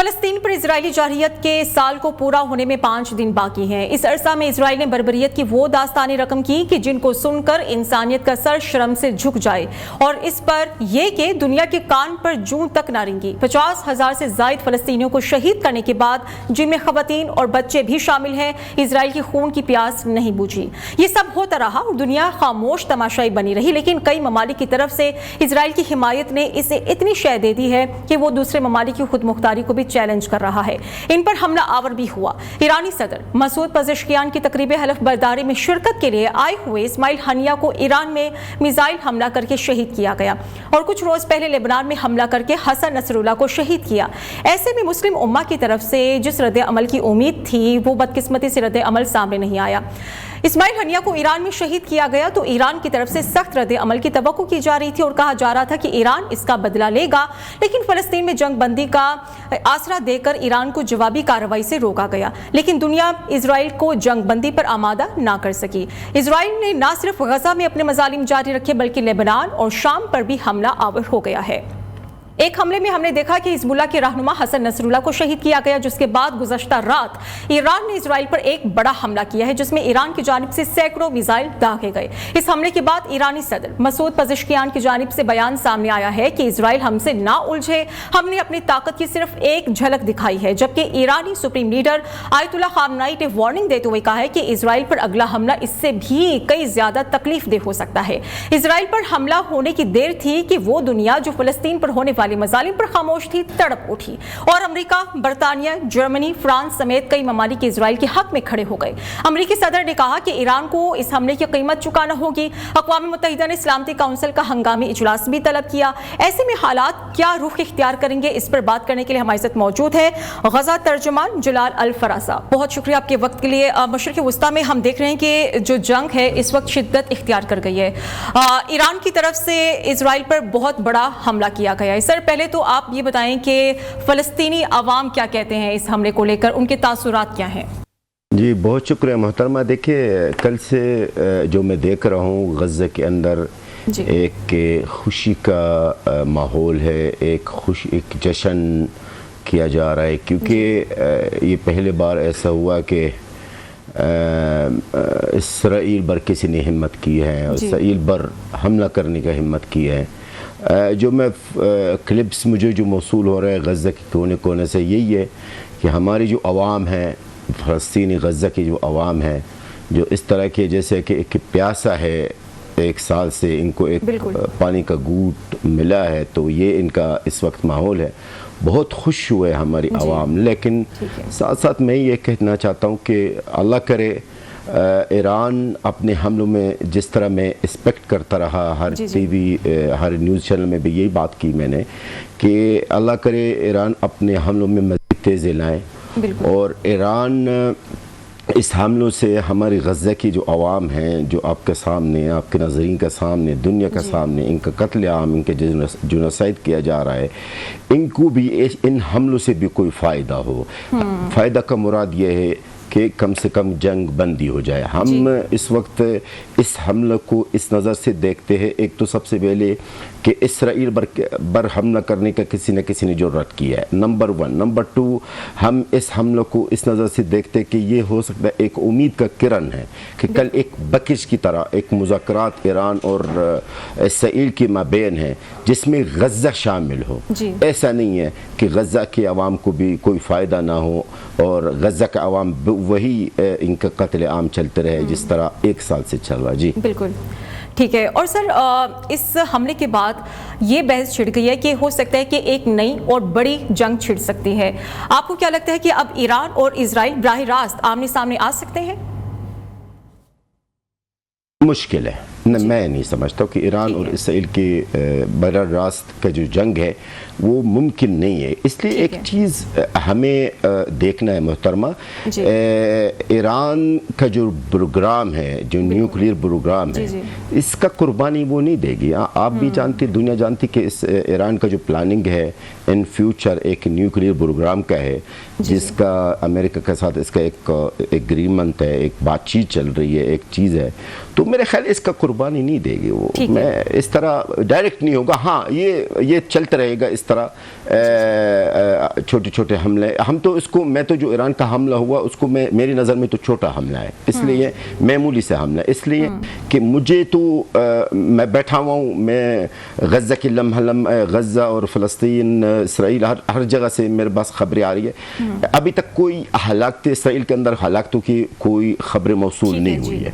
فلسطین پر اسرائیلی جارحیت کے سال کو پورا ہونے میں 5 دن باقی ہیں۔ اس عرصہ میں اسرائیل نے بربریت کی وہ داستانیں رقم کی کہ جن کو سن کر انسانیت کا سر شرم سے جھک جائے، اور اس پر یہ کہ دنیا کے کان پر جوں تک نہ رنگی۔ 50,000 سے زائد فلسطینیوں کو شہید کرنے کے بعد، جن میں خواتین اور بچے بھی شامل ہیں، اسرائیل کی خون کی پیاس نہیں بجھی۔ یہ سب ہوتا رہا اور دنیا خاموش تماشائی بنی رہی، لیکن کئی ممالک کی طرف سے اسرائیل کی حمایت نے اسے اتنی شے دے دی ہے کہ وہ دوسرے ممالک کی خود مختاری کو بھی چیلنج کر رہا ہے۔ ان پر حملہ آور بھی ہوا۔ ایرانی صدر مسعود پزشکیان کی تقریب حلف برداری میں شرکت کے لیے آئے ہوئے اسماعیل ہنیہ کو ایران میں میزائل حملہ کر کے شہید کیا گیا، اور کچھ روز پہلے لبنان میں حملہ کر کے حسن نصر اللہ کو شہید کیا۔ ایسے میں مسلم امہ کی طرف سے جس رد عمل کی امید تھی، وہ بدقسمتی سے رد عمل سامنے نہیں آیا۔ اسماعیل ہنیہ کو ایران میں شہید کیا گیا تو ایران کی طرف سے سخت رد عمل کی توقع کی جا رہی تھی اور کہا جا رہا تھا کہ ایران اس کا بدلہ لے گا، لیکن فلسطین میں جنگ بندی کا آسرا دے کر ایران کو جوابی کارروائی سے روکا گیا، لیکن دنیا اسرائیل کو جنگ بندی پر آمادہ نہ کر سکی۔ اسرائیل نے نہ صرف غزہ میں اپنے مظالم جاری رکھے بلکہ لبنان اور شام پر بھی حملہ آور ہو گیا ہے۔ ایک حملے میں ہم نے دیکھا کہ حزب اللہ کے رہنما حسن نصر اللہ کو شہید کیا گیا، جس کے بعد گزشتہ رات ایران نے اسرائیل پر ایک بڑا حملہ کیا ہے، جس میں ایران کی جانب سے سینکڑوں میزائل داغے گئے۔ اس حملے کے بعد ایرانی صدر مسعود پزشکیان کی جانب سے بیان سامنے آیا ہے کہ اسرائیل ہم سے نہ الجھے، ہم نے اپنی طاقت کی صرف ایک جھلک دکھائی ہے، جبکہ ایرانی سپریم لیڈر آیت اللہ خامنائی نے وارننگ دیتے ہوئے کہا ہے کہ اسرائیل پر اگلا حملہ اس سے بھی کئی زیادہ تکلیف دہ ہو سکتا ہے۔ اسرائیل پر حملہ ہونے کی دیر تھی کہ وہ دنیا جو فلسطین پر ہونے والے مظالم پر خاموش تھی تڑپ اٹھی، اور امریکہ، برطانیہ، جرمنی، فرانس سمیت کئی ممالک اسرائیل کے حق میں کھڑے ہو گئے۔ امریکی صدر نے کہا کہ ایران کو اس حملے کی قیمت چکانا ہوگی۔ اقوام متحدہ نے سلامتی کونسل کا ہنگامی اجلاس بھی طلب کیا۔ ایسے میں حالات کیا رخ اختیار کریں گے، اس پر بات کرنے کے لیے ہمارے ساتھ موجود ہے غزہ ترجمان جلال الفرازہ۔ بہت شکریہ آپ کے وقت کے لیے۔ مشرق وسطیٰ میں ہم دیکھ رہے ہیں کہ جو جنگ ہے اس وقت شدت اختیار کر گئی ہے۔ ایران کی طرف سے اسرائیل پر بہت بڑا حملہ کیا گیا ہے۔ سر، پہلے تو آپ یہ بتائیں کہ فلسطینی عوام کیا کہتے ہیں اس حملے کو لے کر، ان کے تاثرات کیا ہیں؟ جی بہت شکریہ محترمہ۔ دیکھیے، کل سے جو میں دیکھ رہا ہوں غزہ کے اندر ایک خوشی کا ماحول ہے، ایک جشن کیا جا رہا ہے، کیونکہ یہ پہلے بار ایسا ہوا کہ اسرائیل پر کسی نے ہمت کی ہے، اسرائیل پر حملہ کرنے کا ہمت کی ہے۔ جو میں کلپس مجھے جو موصول ہو رہا ہے غزہ کے کونے کونے سے، یہی ہے کہ ہماری جو عوام ہے، فلسطینی غزہ کی جو عوام ہے، جو اس طرح کے جیسے کہ ایک پیاسا ہے، 1 سال سے ان کو ایک پانی کا گھونٹ ملا ہے، تو یہ ان کا اس وقت ماحول ہے۔ بہت خوش ہوئے ہماری عوام، لیکن ساتھ ساتھ میں یہ کہنا چاہتا ہوں کہ اللہ کرے ایران اپنے حملوں میں جس طرح میں ایکسپیکٹ کرتا رہا، ہر ٹی وی، ہر نیوز چینل میں بھی یہی بات کی میں نے کہ اللہ کرے ایران اپنے حملوں میں مزید تیزی لائے، اور ایران اس حملوں سے ہماری غزہ کی جو عوام ہیں، جو آپ کے سامنے، آپ کے ناظرین کے سامنے، دنیا کے سامنے ان کا قتل عام، ان کے جنوسائیڈ کیا جا رہا ہے، ان کو بھی ان حملوں سے بھی کوئی فائدہ ہو۔ فائدہ کا مراد یہ ہے کہ کم سے کم جنگ بندی ہو جائے۔ ہم اس وقت اس حملے کو اس نظر سے دیکھتے ہیں، ایک تو سب سے پہلے کہ اسرائیل پر حملہ کرنے کا کسی نہ کسی نے جرأت کی ہے، نمبر 1۔ نمبر 2، ہم اس حملے کو اس نظر سے دیکھتے ہیں کہ یہ ہو سکتا ہے ایک امید کا کرن ہے کہ کل ایک بکش کی طرح ایک مذاکرات ایران اور اسرائیل کے مابین ہے جس میں غزہ شامل ہو۔ ایسا نہیں ہے کہ غزہ کے عوام کو بھی کوئی فائدہ نہ ہو اور غزہ کا عوام وہی ان کا قتل عام چلتے رہے جس طرح 1 سال سے چل رہا۔ جی بالکل ٹھیک ہے۔ اور سر، اس حملے کے بعد یہ بحث چھڑ گئی ہے کہ ہو سکتا ہے کہ ایک نئی اور بڑی جنگ چھڑ سکتی ہے۔ آپ کو کیا لگتا ہے کہ اب ایران اور اسرائیل براہ راست آمنے سامنے آ سکتے ہیں؟ مشکل ہے، میں نہیں سمجھتا کہ ایران اور اسرائیل کے براہ راست کا جو جنگ ہے وہ ممکن نہیں ہے۔ اس لیے ایک چیز ہمیں دیکھنا ہے محترمہ، ایران کا جو پروگرام ہے، جو نیوکلیئر پروگرام ہے، اس کا قربانی وہ نہیں دے گی۔ آپ بھی جانتی، دنیا جانتی کہ اس ایران کا جو پلاننگ ہے ان فیوچر ایک نیوکلیئر پروگرام کا ہے، جس کا امریکہ کے ساتھ اس کا ایک ایگریمنٹ ہے، ایک بات چیت چل رہی ہے، ایک چیز ہے، تو میرے خیال اس کا قربانی نہیں دے گی وہ۔ میں اس طرح ڈائریکٹ نہیں ہوگا، ہاں یہ چلتا رہے گا اس طرح طرح چھوٹے چھوٹے حملے، ہم تو اس کو، میں تو جو ایران کا حملہ ہوا اس کو میری نظر میں تو چھوٹا حملہ ہے، اس لیے معمولی سے حملہ، اس لیے کہ مجھے تو میں بیٹھا ہوا ہوں، میں غزہ کی لمحہ لمحہ، غزہ اور فلسطین، اسرائیل، ہر جگہ سے میرے پاس خبریں آ رہی ہے، ابھی تک کوئی ہلاکت اسرائیل کے اندر ہلاکتوں کی کوئی خبر موصول نہیں ہوئی ہے۔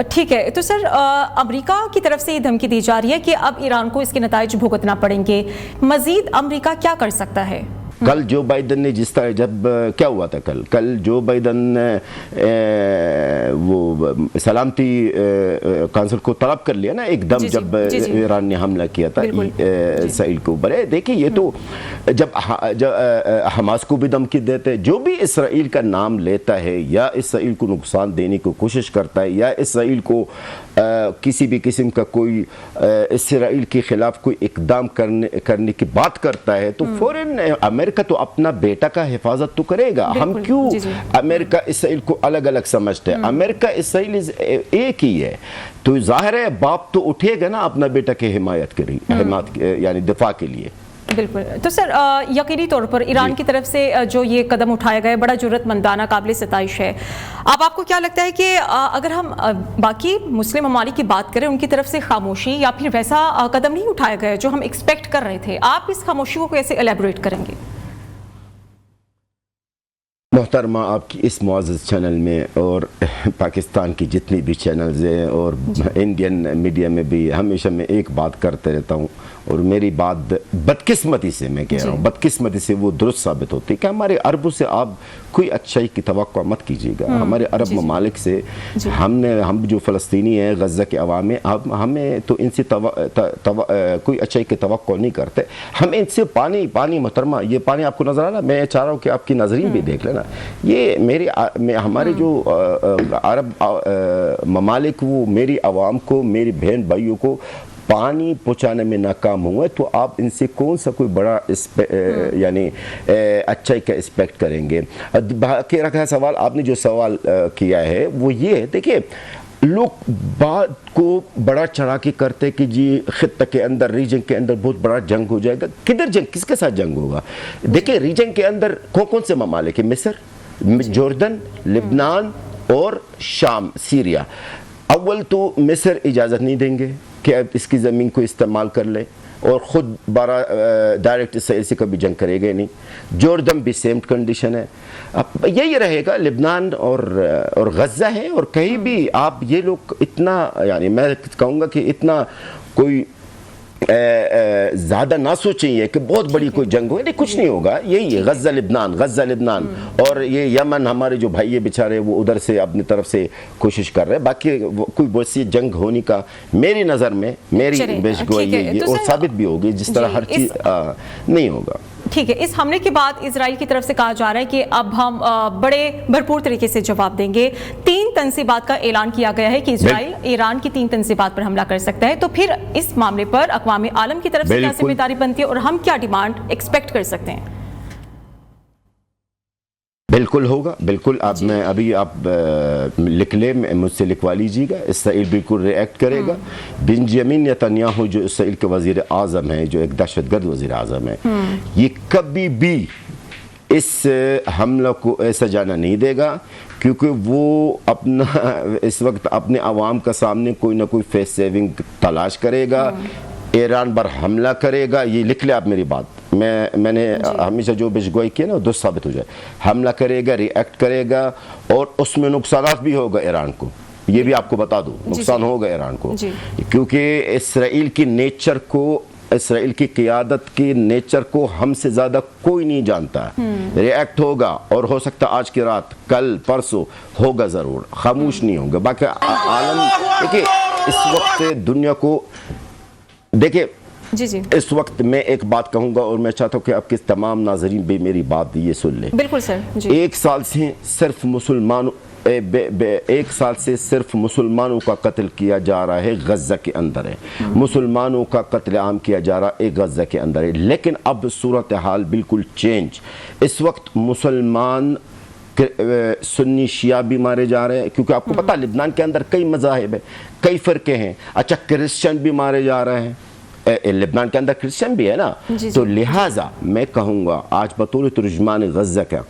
ٹھیک ہے، تو سر امریکہ کی طرف سے یہ دھمکی دی جا رہی ہے کہ اب ایران کو اس کے نتائج بھگتنا پڑیں گے، مزید امریکہ کیا کر سکتا ہے؟ کل جو بائیڈن نے جس طرح، جب کیا ہوا تھا کل جو بائیڈن نے وہ سلامتی کونسل کو طلب کر لیا نا ایک دم، جب ایران نے حملہ کیا تھا اسرائیل کے اوپر، دیکھیں یہ تو جب حماس کو بھی دھمکی دیتے، جو بھی اسرائیل کا نام لیتا ہے یا اسرائیل کو نقصان دینے کی کوشش کرتا ہے یا اسرائیل کو کسی بھی قسم کا کوئی اسرائیل کے خلاف کوئی اقدام کرنے کی بات کرتا ہے تو فوراً امریکہ تو اپنا بیٹا کا حفاظت تو کرے گا۔ ہم کیوں امریکہ اسرائیل کو الگ الگ سمجھتے ہیں؟ امریکہ اسرائیل ایک ہی ہے، تو ظاہر ہے باپ تو اٹھے گا نا اپنا بیٹا کی حمایت یعنی دفاع کے لیے۔ بالکل، تو سر یقینی طور پر ایران کی طرف سے جو یہ قدم اٹھایا گیا ہے بڑا جرأت مندانہ، قابل ستائش ہے۔ اب آپ کو کیا لگتا ہے کہ اگر ہم باقی مسلم ممالک کی بات کریں، ان کی طرف سے خاموشی یا پھر ویسا قدم نہیں اٹھایا گیا جو ہم ایکسپیکٹ کر رہے تھے، آپ اس خاموشی کو کیسے ایلیبوریٹ کریں گے؟ محترمہ، آپ کی اس معزز چینل میں اور پاکستان کی جتنی بھی چینلز ہیں اور انڈین میڈیا میں بھی ہمیشہ میں ایک بات کرتے رہتا ہوں، اور میری بات بدقسمتی سے میں کہہ رہا ہوں، بدقسمتی سے وہ درست ثابت ہوتی ہے کہ ہمارے عربوں سے آپ کوئی اچھائی کی توقع مت کیجیے گا۔ ہمارے عرب ممالک سے ہم جو فلسطینی ہیں، غزہ کے عوام ہیں، ہمیں تو ان سے کوئی اچھائی کی توقع نہیں کرتے، ہم ان سے پانی محترمہ، یہ پانی آپ کو نظر آ رہا ہے، میں چاہ رہا ہوں کہ آپ کی ناظرین بھی دیکھ لینا، یہ ہمارے جو عرب ممالک وہ میری عوام کو، میری بہن بھائیوں کو پانی پہنچانے میں ناکام ہوئے، تو آپ ان سے کون سا کوئی بڑا یعنی اچھائی کا ایکسپیکٹ کریں گے؟ باقی رکھا سوال، آپ نے جو سوال کیا ہے وہ یہ ہے، دیکھیں لوگ بات کو بڑا چڑھا کے کرتے کہ جی خطہ کے اندر، ریجن کے اندر بہت بڑا جنگ ہو جائے گا۔ کدھر جنگ، کس کے ساتھ جنگ ہوگا؟ دیکھیں ریجن کے اندر کون سے ممالک ہیں؟ مصر، جوردن، لبنان اور شام، سیریا۔ اول تو مصر اجازت نہیں دیں گے کہ اب اس کی زمین کو استعمال کر لے، اور خود ڈائریکٹ اسرائیل سے کبھی جنگ کرے گا نہیں۔ جوردن بھی سیم کنڈیشن ہے، اب یہی رہے گا۔ لبنان اور غزہ ہے، اور کہیں بھی آپ یہ لوگ اتنا، یعنی میں کہوں گا کہ اتنا کوئی زیادہ نہ سوچیں یہ کہ بہت بڑی کوئی جنگ ہوگی، نہیں، کچھ نہیں ہوگا۔ یہی ہے غزہ لبنان اور یہ یمن، ہمارے جو بھائی بیچارے وہ ادھر سے اپنی طرف سے کوشش کر رہے ہیں، باقی کوئی بہت سی جنگ ہونے کا میری نظر میں، میری بیش گوئی یہ اور ثابت بھی ہوگی، جس طرح ہر چیز نہیں ہوگا۔ ٹھیک ہے، اس حملے کے بعد اسرائیل کی طرف سے کہا جا رہا ہے کہ اب ہم بڑے بھرپور طریقے سے جواب دیں گے۔ 3 تنصیبات کا اعلان کیا گیا ہے کہ اسرائیل ایران کی 3 تنصیبات پر حملہ کر سکتا ہے، تو پھر اس معاملے پر اقوام عالم کی طرف سے کیا ذمہ داری بنتی ہے اور ہم کیا ڈیمانڈ ایکسپیکٹ کر سکتے ہیں؟ بالکل ہوگا، بالکل۔ ابھی آپ لکھ لیں، مجھ سے لکھوا لیجیے گا، اسرائیل بالکل ری ایکٹ کرے گا۔ بنجامین نیتنیاہو جو اسرائیل کے وزیر اعظم ہیں، جو ایک دہشت گرد وزیر اعظم ہیں، یہ کبھی بھی اس حملہ کو ایسا جانا نہیں دے گا، کیونکہ وہ اس وقت اپنے عوام کا سامنے کوئی نہ کوئی فیس سیونگ تلاش کرے گا، ایران پر حملہ کرے گا۔ یہ لکھ لیں آپ میری بات، میں نے ہمیشہ جو پیشگوئی کی ہے نا وہ درست ثابت ہو جائے۔ حملہ کرے گا، ری ایکٹ کرے گا، اور اس میں نقصانات بھی ہوگا ایران کو، یہ بھی آپ کو بتا دوں، نقصان ہوگا ایران کو، کیونکہ اسرائیل کی نیچر کو، اسرائیل کی قیادت کی نیچر کو ہم سے زیادہ کوئی نہیں جانتا۔ ری ایکٹ ہوگا، اور ہو سکتا آج کی رات، کل پرسوں ہوگا، ضرور، خاموش نہیں ہوگا۔ باقی عالم دیکھیں اس وقت دنیا کو، دیکھیں اس وقت میں ایک بات کہوں گا، اور میں چاہتا ہوں کہ آپ کے تمام ناظرین بھی میری بات یہ سن لیں۔ بالکل سر، ایک سال سے صرف مسلمانوں کا قتل کیا جا رہا ہے، غزہ کے اندر ہے، مسلمانوں کا قتل عام کیا جا رہا ہے غزہ کے اندر ہے، لیکن اب صورتحال بالکل چینج۔ اس وقت مسلمان سنی شیعہ بھی مارے جا رہے ہیں، کیونکہ آپ کو پتا لبنان کے اندر کئی مذاہب ہیں، کئی فرقے ہیں۔ اچھا، کرسچن بھی مارے جا رہے ہیں، لبنان کے اندر کرسچن بھی ہے نا. تو لہٰذا میں کہوں گا آج بطور ترجمان غزہ کا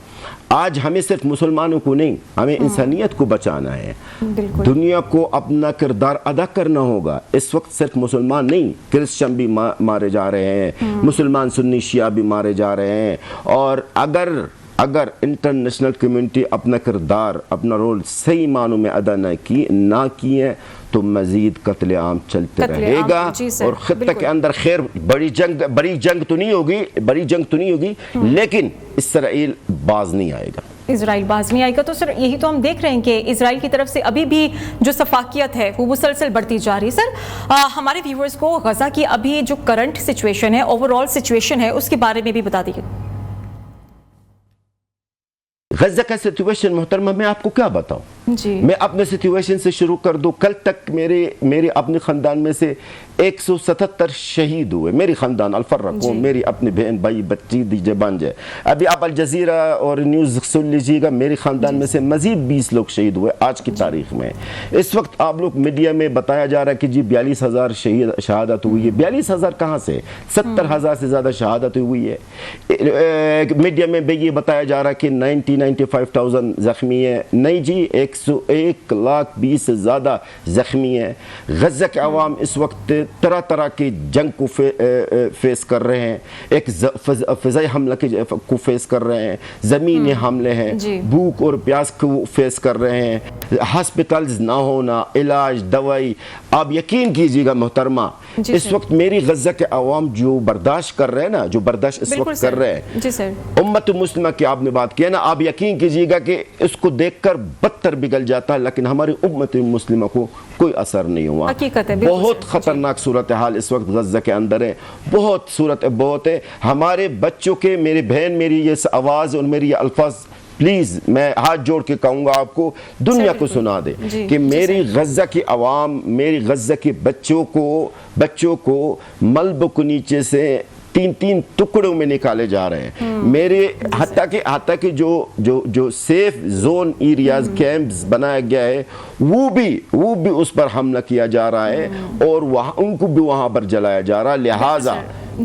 آج ہمیں صرف مسلمانوں کو نہیں ہمیں انسانیت کو بچانا ہے. دنیا کو اپنا کردار ادا کرنا ہوگا. اس وقت صرف مسلمان نہیں کرسچن بھی مارے جا رہے ہیں, مسلمان سنی شیعہ بھی مارے جا رہے ہیں. اور اگر انٹرنیشنل کمیونٹی اپنا کردار اپنا رول صحیح معنوں میں ادا نہ کیے تو مزید قتل عام چلتے رہے گا. اور خطہ کے اندر خیر بڑی جنگ تو نہیں ہوگی لیکن اسرائیل باز نہیں آئے گا. اسرائیل باز نہیں آئے گا. تو سر یہی تو ہم دیکھ رہے ہیں کہ اسرائیل کی طرف سے ابھی بھی جو سفاکیت ہے وہ مسلسل بڑھتی جا رہی ہے. سر ہمارے ویورز کو غزہ کی ابھی جو کرنٹ سچویشن ہے اوور آل سچویشن ہے اس کے بارے میں بھی بتا دیجیے. غزہ کا سچویشن محترمہ میں آپ کو کیا بتاؤں. میں اپنے سچویشن سے شروع کر دوں. کل تک میرے اپنے خاندان میں سے 177 شہید ہوئے. میری خاندان الفرق میری اپنی بہن بھائی بچی دیجے بانجے. ابھی آپ الجزیرہ اور نیوز سن لیجیے گا. میری خاندان میں سے مزید 20 لوگ شہید ہوئے آج کی تاریخ میں. اس وقت آپ لوگ میڈیا میں بتایا جا رہا ہے کہ جی 42,000 شہادت ہوئی ہے. 42,000 کہاں سے؟ 70,000 سے زیادہ شہادت ہوئی ہے. میڈیا میں بھی یہ بتایا جا رہا ہے کہ 95,000 زخمی ہیں. نہیں جی 101,20,000 سے زیادہ زخمی ہیں. غزہ کے عوام اس وقت طرح کی جنگ کو فیس کر رہے ہیں. ایک فضائی حملہ کو فیس کر رہے ہیں. زمینی حملے ہیں. بھوک اور پیاس کو فیس کر رہے ہیں. ہاسپٹلز نہ ہونا, علاج, دوائی. آپ یقین کیجیے گا محترمہ اس وقت میری غزہ کے عوام جو برداشت کر رہے ہیں نا جو برداشت اس وقت کر رہے ہیں امت مسلمہ کی آپ نے بات کی ہے نا, آپ یقین کیجیے گا کہ اس کو دیکھ کر بدتر بگل جاتا ہے لیکن ہماری امت مسلمہ کو کوئی اثر نہیں ہوا. بہت خطرناک صورتحال اس وقت غزہ کے اندر ہے. بہت ہے. ہمارے بچوں کے میری بہن میری یہ آواز اور میری یہ الفاظ پلیز میں ہاتھ جوڑ کے کہوں گا آپ کو دنیا کو سنا دے کہ میری غزہ کی عوام میری غزہ کے بچوں کو ملبے کے نیچے سے 3 ٹکڑوں میں نکالے جا رہے ہیں. میرے حتیٰ کہ جو سیف زون ایریاز کیمپس بنایا گیا ہے وہ بھی اس پر حملہ کیا جا رہا ہے اور ان کو بھی وہاں پر جلایا جا رہا ہے. لہٰذا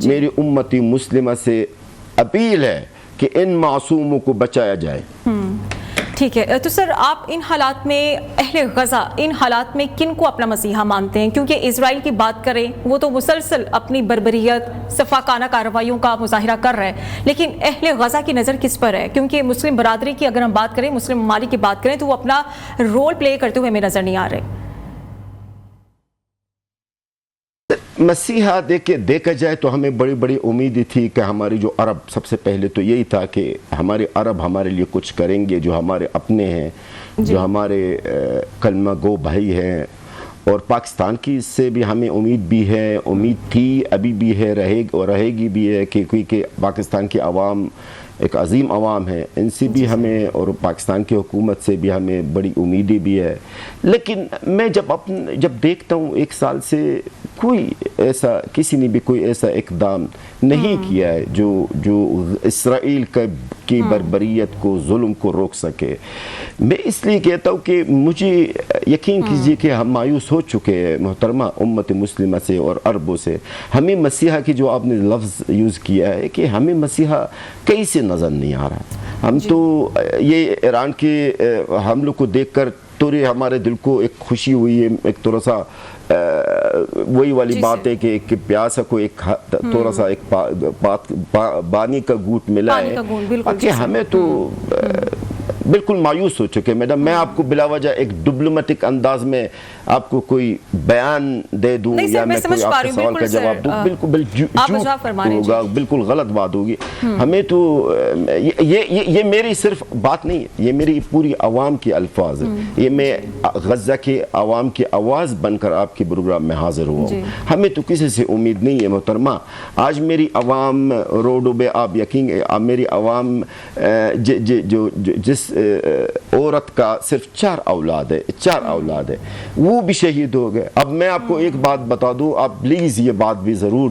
میری امتی مسلمہ سے اپیل ہے کہ ان معصوموں کو بچایا جائے. ٹھیک ہے. تو سر آپ ان حالات میں اہل غزہ ان حالات میں کن کو اپنا مسیحا مانتے ہیں؟ کیونکہ اسرائیل کی بات کریں وہ تو مسلسل اپنی بربریت صفاقانہ کارروائیوں کا مظاہرہ کر رہا ہے لیکن اہل غزہ کی نظر کس پر ہے؟ کیونکہ مسلم برادری کی اگر ہم بات کریں مسلم ممالک کی بات کریں تو وہ اپنا رول پلے کرتے ہوئے ہمیں نظر نہیں آ رہے. مسیحا دیکھا جائے تو ہمیں بڑی امید تھی کہ ہماری جو عرب سب سے پہلے تو یہی تھا کہ ہمارے عرب ہمارے لیے کچھ کریں گے جو ہمارے اپنے ہیں جو ہمارے کلمہ گو بھائی ہیں. اور پاکستان کی سے بھی ہمیں امید تھی ابھی بھی ہے رہے گی بھی ہے کیونکہ پاکستان کی عوام ایک عظیم عوام ہے. ان سے بھی ہمیں اور پاکستان کی حکومت سے بھی ہمیں بڑی امیدیں بھی ہے. لیکن میں جب دیکھتا ہوں 1 سال سے کسی نے بھی کوئی ایسا اقدام نہیں کیا ہے جو اسرائیل کی بربریت کو ظلم کو روک سکے. میں اس لیے کہتا ہوں کہ مجھے یقین کیجیے کہ ہم مایوس ہو چکے ہیں محترمہ امت مسلمہ سے اور عربوں سے. ہمیں مسیحا کی جو آپ نے لفظ یوز کیا ہے کہ ہمیں مسیحا کہیں سے نظر نہیں آ رہا. ہم تو یہ ایران کے حملوں کو دیکھ کر تھوڑی ہمارے دل کو ایک خوشی ہوئی ہے. ایک تھوڑا سا وہی والی بات ہے کہ ایک پیاسا کو ایک تھوڑا سا ایک پانی کا گھونٹ ملا ہے کہ ہمیں تو بالکل مایوس ہو چکے. میڈم میں آپ کو بلا وجہ ایک ڈپلومیٹک انداز میں آپ کو کوئی بیان دے دوں یا میں کوئی آپ کے سوال کا جواب دوں بالکل جھوٹ ہوگا, بالکل غلط بات ہوگی. ہمیں تو یہ میری صرف بات نہیں ہے, یہ میری پوری عوام کی الفاظ ہے. یہ میں غزہ کے عوام کی آواز بن کر آپ کے پروگرام میں حاضر ہوا ہوں. ہمیں تو کسی سے امید نہیں ہے محترمہ. آج میری عوام روڈوں پہ آپ یقین میری عوام جس عورت کا صرف 4 اولاد ہے وہ بھی شہید ہو گئے. اب میں آپ کو ایک بات بتا دوں, آپ پلیز یہ بات بھی ضرور